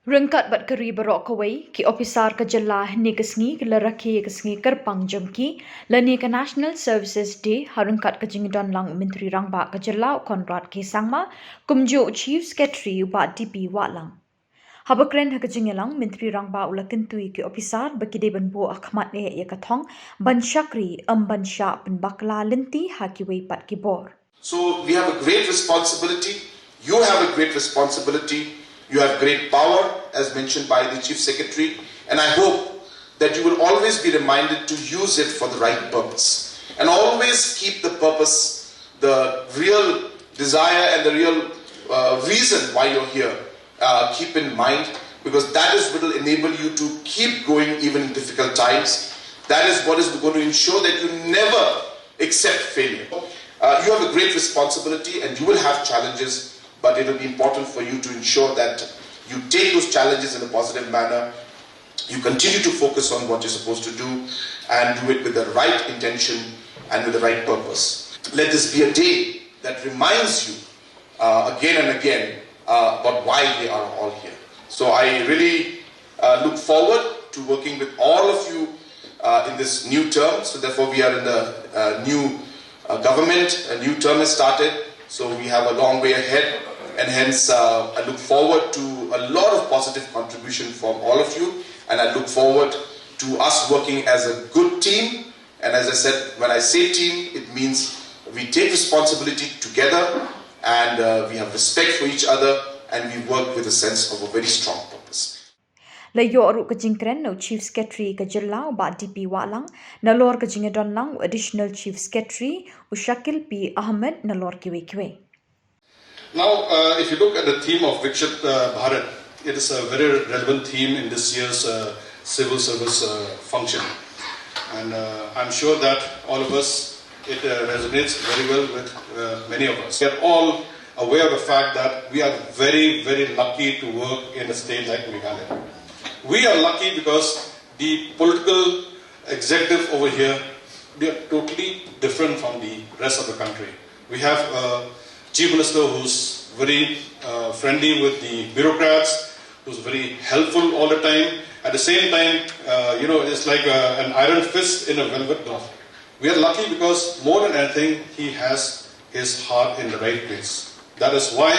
Rengkat bat kari barok Kiwei ki Ophisar ka jala ni kasngi la rakhi kasngi karpang jemki la ni ka National Services Day harengkat ka jingdon lang Menteri Rangba ka jala Konrad ki sangma kumjo Chief Secretary ba DP wa lang. Habakren ha ka jingelang Menteri Rangba ula Kyntu ki Ophisar bakide ban bo akhmat ne ya kathong ban shakri ban sha Pynbakla Lynti ha Kiwei pat ki bor. So we have a great responsibility. You have a great responsibility. You have great power, as mentioned by the Chief Secretary, and I hope that you will always be reminded to use it for the right purpose. And always keep the purpose, the real desire and the real reason why you're here, keep in mind, because that is what will enable you to keep going even in difficult times. That is what is going to ensure that you never accept failure. You have a great responsibility and you will have challenges, but it will be important for you to ensure that you take those challenges in a positive manner. You continue to focus on what you're supposed to do and do it with the right intention and with the right purpose. Let this be a day that reminds you again and again about why we are all here. So I really look forward to working with all of you in this new term. So therefore we are in the new government, a new term has started. So we have a long way ahead. And hence, I look forward to a lot of positive contribution from all of you. And I look forward to us working as a good team. And as I said, when I say team, it means we take responsibility together and we have respect for each other and we work with a sense of a very strong purpose. La yo aru ka jingkren no Chief Secretary ka jilla ba DP walang na lor ka jingedon lang Additional Chief Secretary Ushakil P. Ahmed na lor Kiwei. Now, if you look at the theme of Vikshit Bharat, it is a very relevant theme in this year's civil service function. And I'm sure that all of us, it resonates very well with many of us. We are all aware of the fact that we are very, very lucky to work in a state like Meghalaya. We are lucky because the political executive over here, they are totally different from the rest of the country. We have a Chief Minister who's very friendly with the bureaucrats, who's very helpful all the time. At the same time, it's like an iron fist in a velvet glove. We are lucky because more than anything, he has his heart in the right place. That is why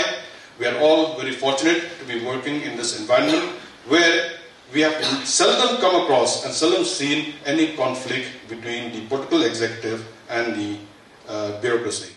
we are all very fortunate to be working in this environment where we have seldom come across and seldom seen any conflict between the political executive and the bureaucracy.